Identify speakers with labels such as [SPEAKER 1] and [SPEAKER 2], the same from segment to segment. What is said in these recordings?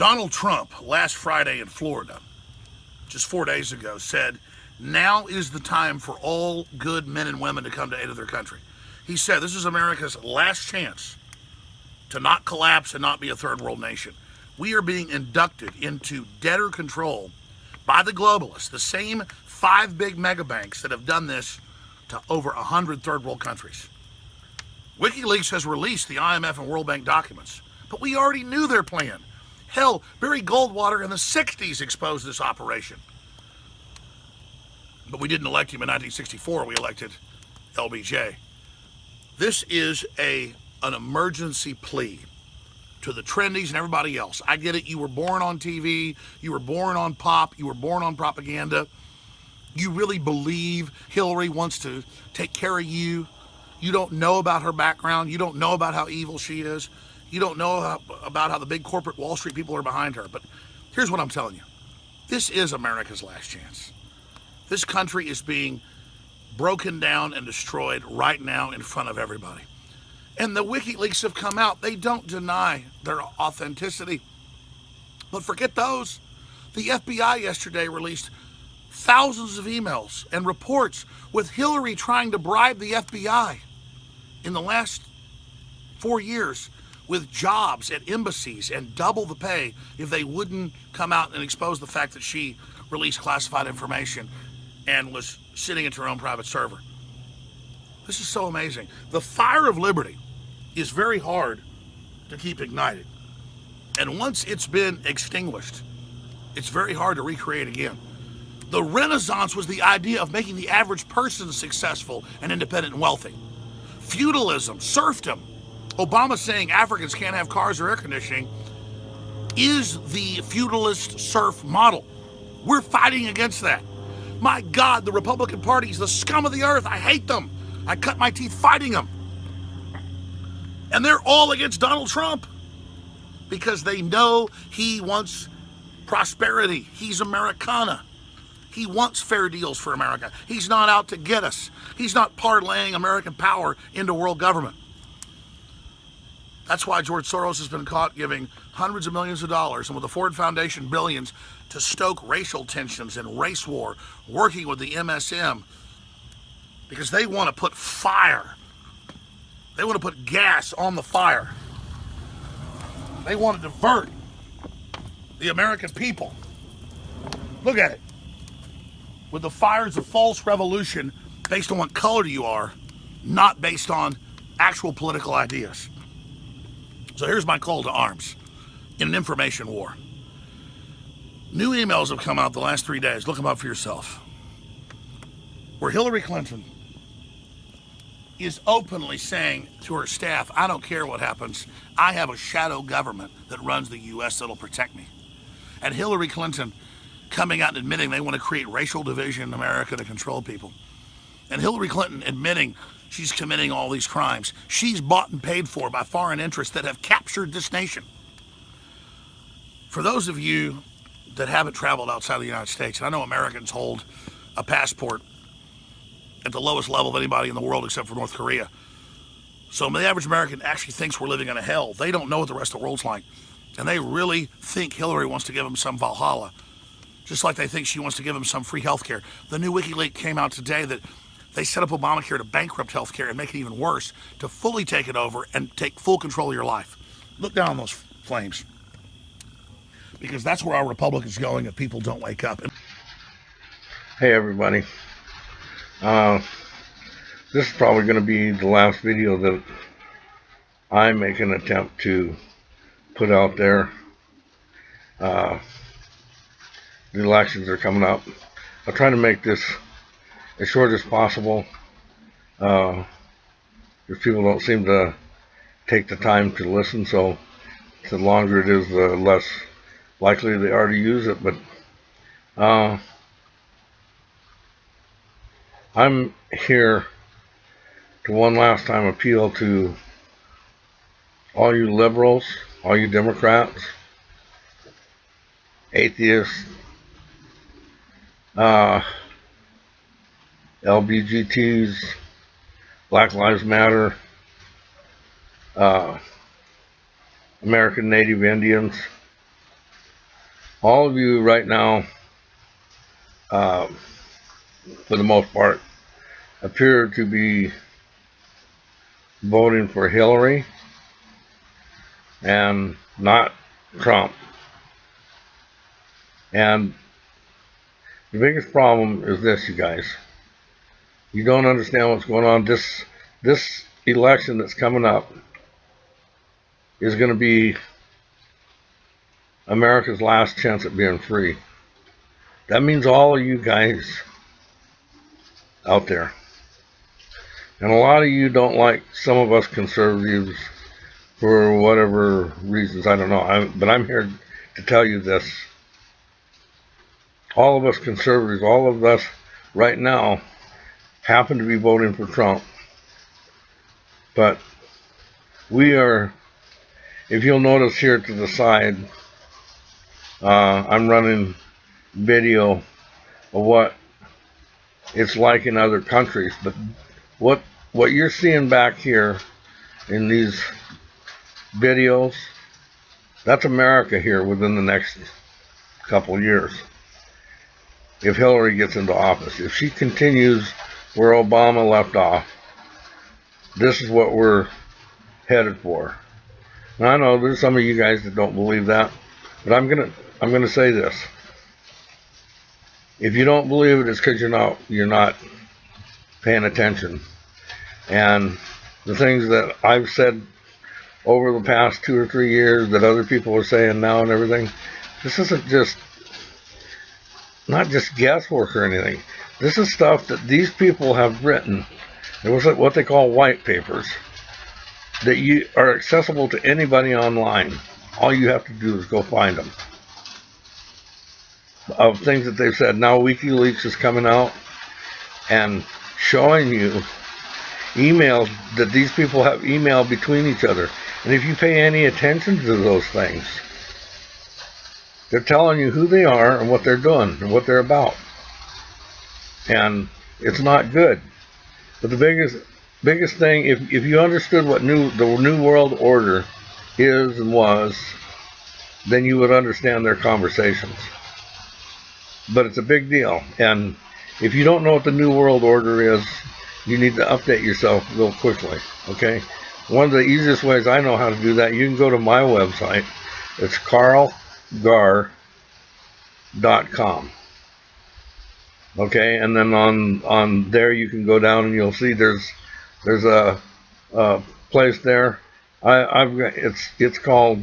[SPEAKER 1] Donald Trump, last Friday in Florida, just 4 days ago, said, now is the time for all good men and women to come to aid of their country. He said, this is America's last chance to not collapse and not be a third world nation. We are being inducted into debtor control by the globalists, the same 5 big mega banks that have done this to over 100 third world countries. WikiLeaks has released the IMF and World Bank documents, but we already knew their plan. Hell, Barry Goldwater in the 60s exposed this operation. But we didn't elect him in 1964, we elected LBJ. This is an emergency plea to the trendies and everybody else. I get it, you were born on TV, you were born on pop, you were born on propaganda. You really believe Hillary wants to take care of you. You don't know about her background. You don't know about how evil she is. You don't know about how the big corporate Wall Street people are behind her. But here's what I'm telling you. This is America's last chance. This country is being broken down and destroyed right now in front of everybody. And the WikiLeaks have come out. They don't deny their authenticity. But forget those. The FBI yesterday released thousands of emails and reports with Hillary trying to bribe the FBI in the last 4 years with jobs at embassies and double the pay if they wouldn't come out and expose the fact that she released classified information and was sitting at her own private server. This is so amazing. The fire of liberty is very hard to keep ignited. And once it's been extinguished, it's very hard to recreate again. The Renaissance was the idea of making the average person successful and independent and wealthy. Feudalism, serfdom, Obama saying Africans can't have cars or air conditioning is the feudalist serf model. We're fighting against that. My God, the Republican Party is the scum of the earth. I hate them. I cut my teeth fighting them. And they're all against Donald Trump because they know he wants prosperity. He's Americana. He wants fair deals for America. He's not out to get us. He's not parlaying American power into world government. That's why George Soros has been caught giving hundreds of millions of dollars, and with the Ford Foundation billions, to stoke racial tensions and race war, working with the MSM, because they want to put fire. They want to put gas on the fire. They want to divert the American people. Look at it. With the fires of false revolution based on what color you are, not based on actual political ideas. So here's my call to arms in an information war. New emails have come out the last 3 days. Look them up for yourself. Where Hillary Clinton is openly saying to her staff, I don't care what happens. I have a shadow government that runs the U.S. that'll protect me. And Hillary Clinton coming out and admitting they want to create racial division in America to control people. And Hillary Clinton admitting she's committing all these crimes. She's bought and paid for by foreign interests that have captured this nation. For those of you that haven't traveled outside the United States, and I know Americans hold a passport at the lowest level of anybody in the world except for North Korea. So the average American actually thinks we're living in a hell. They don't know what the rest of the world's like. And they really think Hillary wants to give them some Valhalla, just like they think she wants to give them some free health care. The new WikiLeaks came out today that they set up Obamacare to bankrupt health care and make it even worse, to fully take it over and take full control of your life. Look down on those flames, because that's where our republic is going if people don't wake up.
[SPEAKER 2] Hey everybody, this is probably going to be the last video that I make an attempt to put out there. The elections are coming up. I'll try to make this as short as possible, because people don't seem to take the time to listen, so the longer it is, the less likely they are to use it. But I'm here to one last time appeal to all you liberals, all you Democrats, atheists, LBGTs, Black Lives Matter, American Native Indians, all of you right now, for the most part, appear to be voting for Hillary and not Trump. And the biggest problem is this, you guys. You don't understand what's going on. This election that's coming up is going to be America's last chance at being free. That means all of you guys out there. And a lot of you don't like some of us conservatives for whatever reasons. I don't know. But I'm here to tell you this. All of us conservatives, all of us right now, happen to be voting for Trump. But we are, if you'll notice here to the side, I'm running video of what it's like in other countries. But what you're seeing back here in these videos, that's America here within the next couple of years. If Hillary gets into office, if she continues where Obama left off, this is what we're headed for. And I know there's some of you guys that don't believe that, but I'm gonna say this. If you don't believe it, it's because you're not paying attention. And the things that I've said over the past 2 or 3 years that other people are saying now and everything, this isn't not just guesswork or anything. This is stuff that these people have written. It was what they call white papers that you are accessible to anybody online. All you have to do is go find them. Of things that they've said. Now WikiLeaks is coming out and showing you emails that these people have emailed between each other. And if you pay any attention to those things, they're telling you who they are and what they're doing and what they're about. And it's not good. But the biggest thing, if you understood what the New World Order is and was, then you would understand their conversations. But it's a big deal. And if you don't know what the New World Order is, you need to update yourself real quickly. Okay? One of the easiest ways I know how to do that, you can go to my website. It's carlgar.com. Okay, and then on there you can go down and you'll see there's a place there. I've got it's called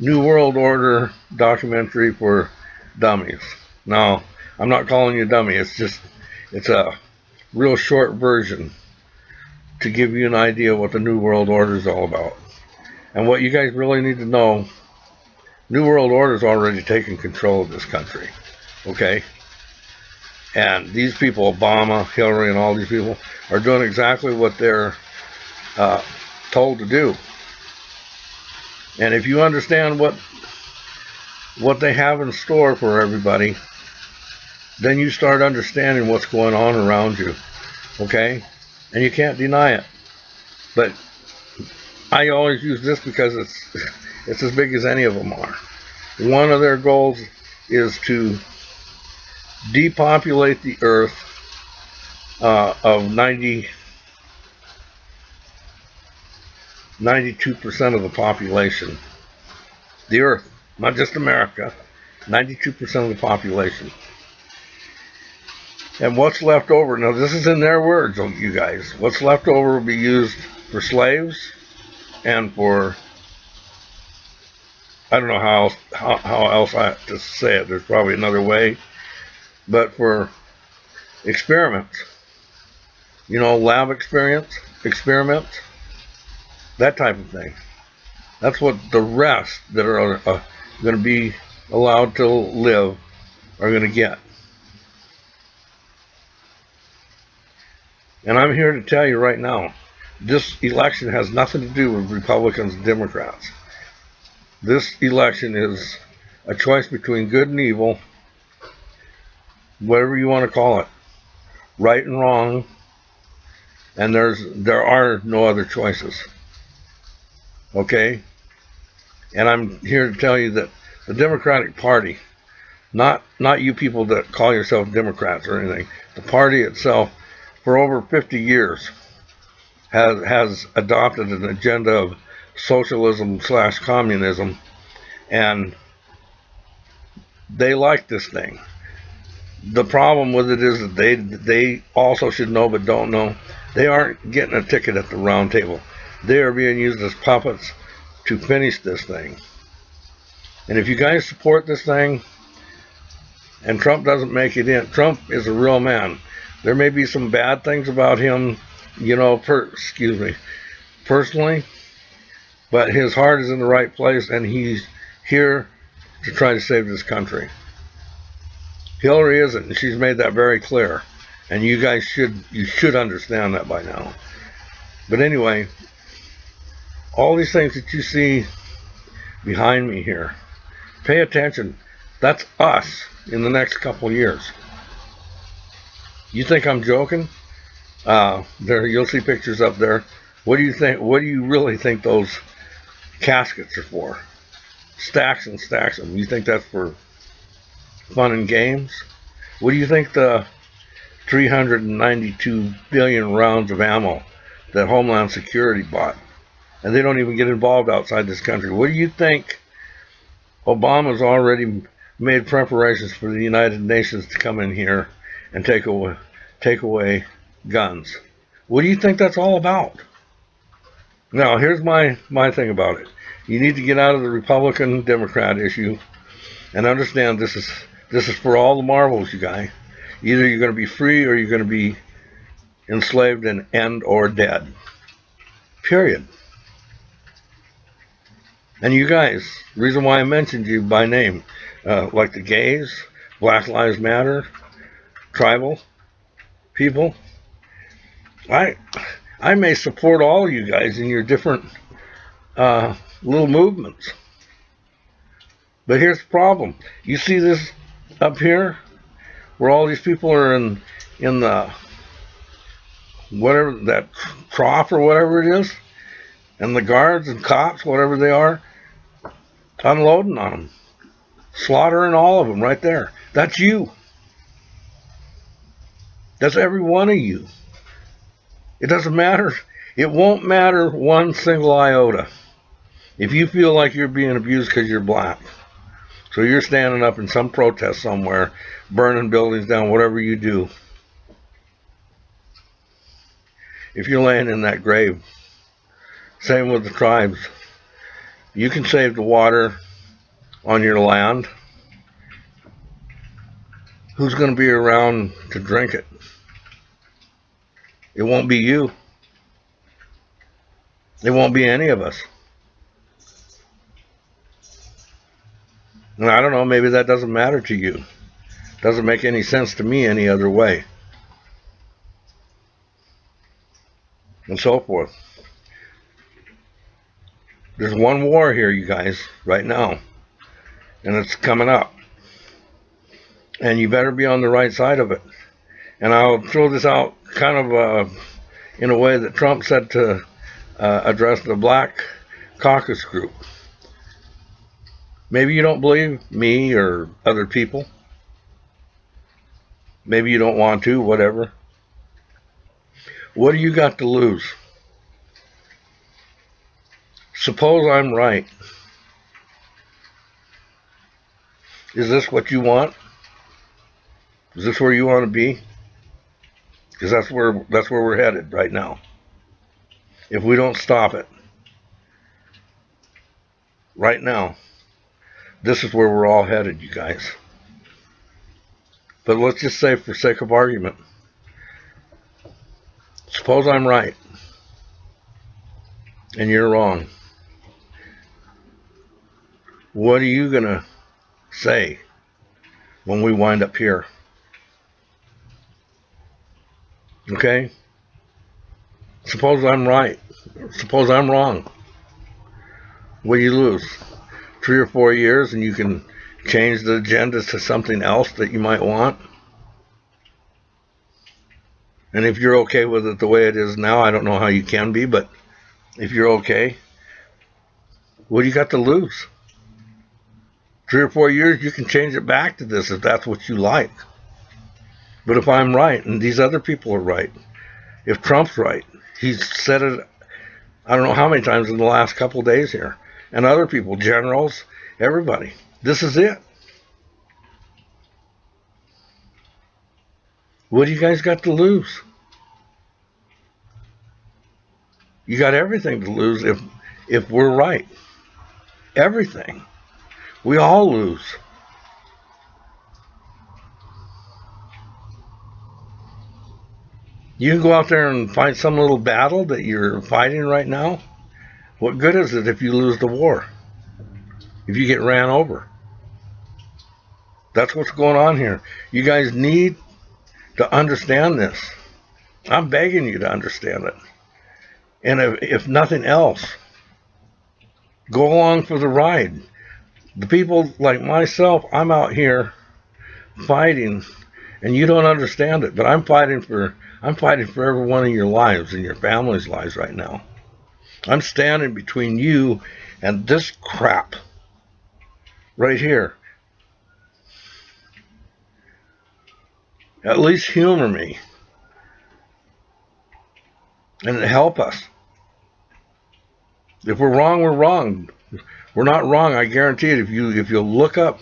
[SPEAKER 2] New World Order Documentary for Dummies. Now, I'm not calling you a dummy. It's a real short version to give you an idea what the New World Order is all about. And what you guys really need to know, New World Order is already taking control of this country. Okay? And these people, Obama, Hillary, and all these people, are doing exactly what they're told to do. And if you understand what they have in store for everybody, then you start understanding what's going on around you. Okay? And you can't deny it. But I always use this because it's as big as any of them are. One of their goals is to depopulate the earth of 92% of the population. The earth, not just America, 92% of the population. And what's left over, now this is in their words, you guys, what's left over will be used for slaves and for, I don't know how else I have to say it, there's probably another way, but for experiments, lab experiments, that type of thing. That's what the rest that are going to be allowed to live are going to get. And I'm here to tell you right now, this election has nothing to do with Republicans and Democrats. This election is a choice between good and evil, whatever you want to call it, right and wrong, and there are no other choices. Okay? And I'm here to tell you that the Democratic Party, not you people that call yourself Democrats or anything, the party itself, for over 50 years, has adopted an agenda of socialism / communism, and they like this thing. The problem with it is that they also should know but don't know. They aren't getting a ticket at the round table. They are being used as puppets to finish this thing. And if you guys support this thing and Trump doesn't make it in, Trump is a real man. There may be some bad things about him, you know, personally, but his heart is in the right place, and he's here to try to save this country. Hillary isn't, and she's made that very clear. And you guys should understand that by now. But anyway, all these things that you see behind me here, pay attention. That's us in the next couple years. You think I'm joking? There, you'll see pictures up there. What do you think? What do you really think those caskets are for? Stacks and stacks of them. You think that's for fun and games? What do you think the 392 billion rounds of ammo that Homeland Security bought, and they don't even get involved outside this country? What do you think Obama's already made preparations for the United Nations to come in here and take away guns? What do you think that's all about? Now, here's my thing about it. You need to get out of the Republican-Democrat issue and understand this is for all the marbles, you guys. Either you're going to be free or you're going to be enslaved and or dead. Period. And you guys, the reason why I mentioned you by name, like the gays, Black Lives Matter, tribal people, I may support all you guys in your different little movements. But here's the problem. You see this up here, where all these people are in the whatever, that trough or whatever it is, and the guards and cops, whatever they are, unloading on them, slaughtering all of them right there. That's you. That's every one of you. It doesn't matter. It won't matter one single iota if you feel like you're being abused because you're black. So you're standing up in some protest somewhere, burning buildings down, whatever you do. If you're laying in that grave, same with the tribes. You can save the water on your land. Who's going to be around to drink it? It won't be you. It won't be any of us. And I don't know, maybe that doesn't matter to you. Doesn't make any sense to me any other way. And so forth. There's one war here, you guys, right now. And it's coming up. And you better be on the right side of it. And I'll throw this out kind of in a way that Trump said to address the Black Caucus group. Maybe you don't believe me or other people. Maybe you don't want to, whatever. What do you got to lose? Suppose I'm right. Is this what you want? Is this where you want to be? Because that's where we're headed right now. If we don't stop it right now, this is where we're all headed, you guys. But let's just say, for sake of argument, suppose I'm right and you're wrong. What are you gonna say when we wind up here? Okay? Suppose I'm right. Suppose I'm wrong. What do you lose? 3 or 4 years and you can change the agenda to something else that you might want? And if you're okay with it the way it is now, I don't know how you can be, but if you're okay, what do you got to lose? 3 or 4 years, you can change it back to this if that's what you like. But if I'm right and these other people are right, if Trump's right, he's said it, I don't know how many times in the last couple of days here, and other people, generals, everybody, this is it. What do you guys got to lose? You got everything to lose if we're right. Everything. We all lose. You can go out there and fight some little battle that you're fighting right now. What good is it if you lose the war? If you get ran over? That's what's going on here. You guys need to understand this. I'm begging you to understand it. And if nothing else, go along for the ride. The people like myself, I'm out here fighting, and you don't understand it, but I'm fighting for every one of your lives and your family's lives right now. I'm standing between you and this crap right here. At least humor me and help us. If we're wrong, we're wrong. We're not wrong, I guarantee it. If you look up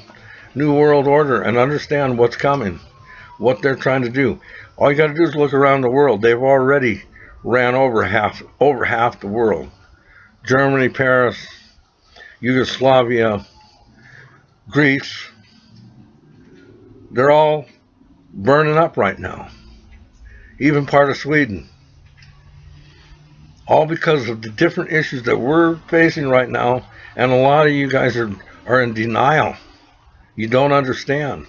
[SPEAKER 2] New World Order and understand what's coming, what they're trying to do, all you got to do is look around the world. They've already ran over half the world. Germany, Paris, Yugoslavia, Greece, they're all burning up right now. Even part of Sweden. All because of the different issues that we're facing right now, and a lot of you guys are in denial. You don't understand.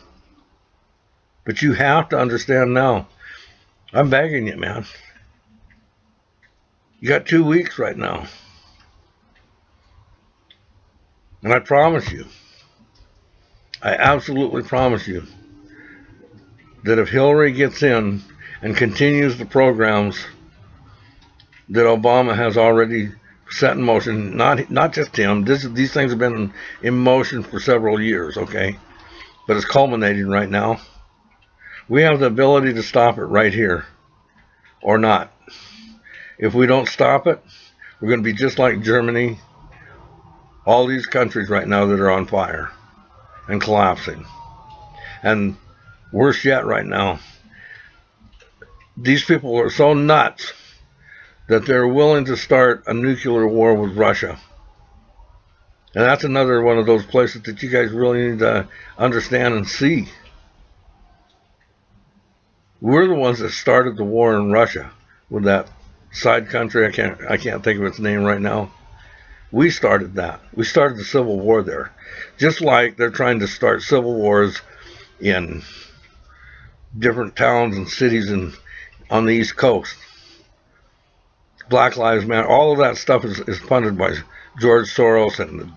[SPEAKER 2] But you have to understand now. I'm begging you, man. You got 2 weeks right now. And I promise you, I absolutely promise you, that if Hillary gets in and continues the programs that Obama has already set in motion, not just him, these things have been in motion for several years, okay? But it's culminating right now. We have the ability to stop it right here, or not. If we don't stop it, we're going to be just like Germany, all these countries right now that are on fire and collapsing. And worse yet right now, these people are so nuts that they're willing to start a nuclear war with Russia. And that's another one of those places that you guys really need to understand and see. We're the ones that started the war in Russia with that side country. I can't think of its name right now. We started that. We started the Civil War there. Just like they're trying to start civil wars in different towns and cities on the East Coast. Black Lives Matter, all of that stuff is funded by George Soros and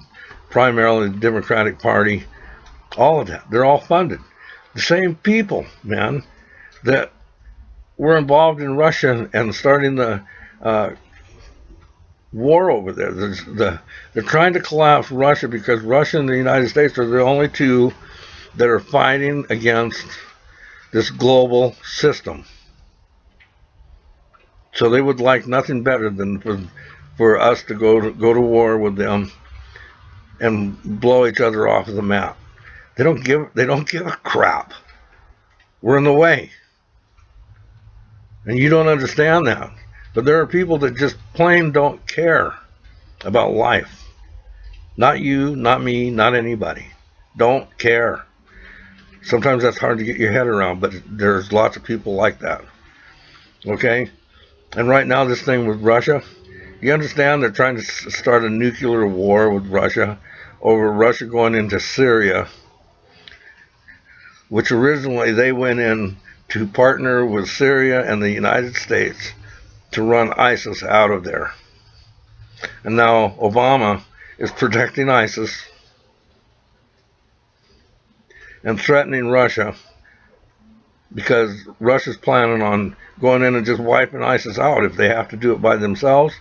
[SPEAKER 2] primarily the Democratic Party. All of that. They're all funded. The same people, man, that were involved in Russia and starting the war over there. They're trying to collapse Russia because Russia and the United States are the only two that are fighting against this global system. So they would like nothing better than for us to go to war with them and blow each other off of the map. They don't give a crap. We're in the way. And you don't understand that. But there are people that just plain don't care about life. Not you, not me, not anybody. Don't care. Sometimes that's hard to get your head around, but there's lots of people like that. Okay? And right now, this thing with Russia, you understand they're trying to start a nuclear war with Russia over Russia going into Syria, which originally they went in to partner with Syria and the United States to run ISIS out of there. And now Obama is protecting ISIS and threatening Russia because Russia's planning on going in and just wiping ISIS out if they have to do it by themselves.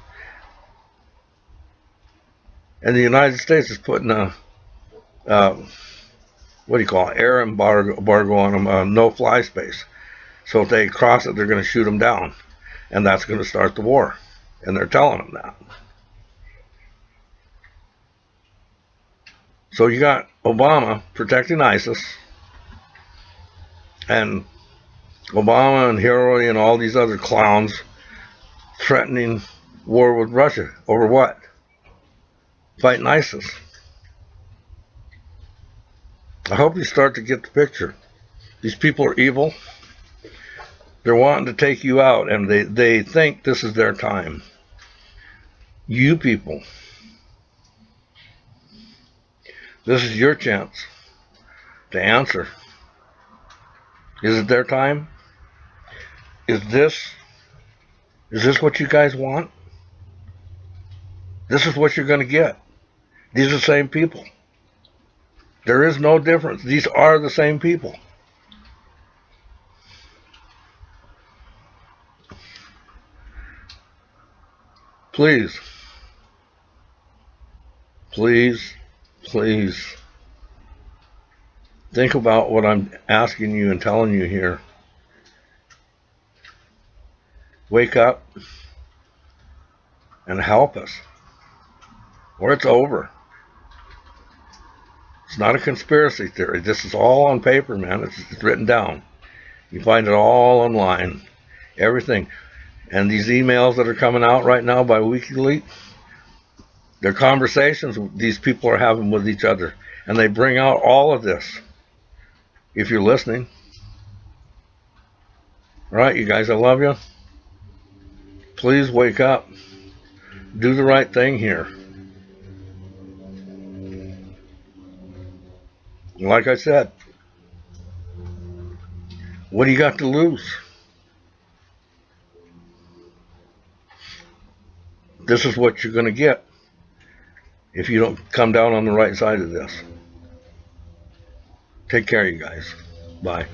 [SPEAKER 2] And the United States is putting a what do you call it, air embargo on them, no fly space. So if they cross it, they're going to shoot them down, and that's going to start the war. And they're telling them that. So you got Obama protecting ISIS, and Obama and Hillary and all these other clowns threatening war with Russia. Over what? Fighting ISIS. I hope you start to get the picture. These people are evil. They're wanting to take you out, and they think this is their time. You people, this is your chance to answer. Is it their time? Is this what you guys want? This is what you're going to get. These are the same people. There is no difference. These are the same people. Please, please, please, think about what I'm asking you and telling you here. Wake up and help us, or it's over. It's not a conspiracy theory. This is all on paper, man. It's written down. You find it all online. Everything. And these emails that are coming out right now by WikiLeaks, they're conversations these people are having with each other. And they bring out all of this. If you're listening. All right, you guys, I love you. Please wake up. Do the right thing here. Like I said, what do you got to lose? This is what you're going to get if you don't come down on the right side of this. Take care, you guys. Bye.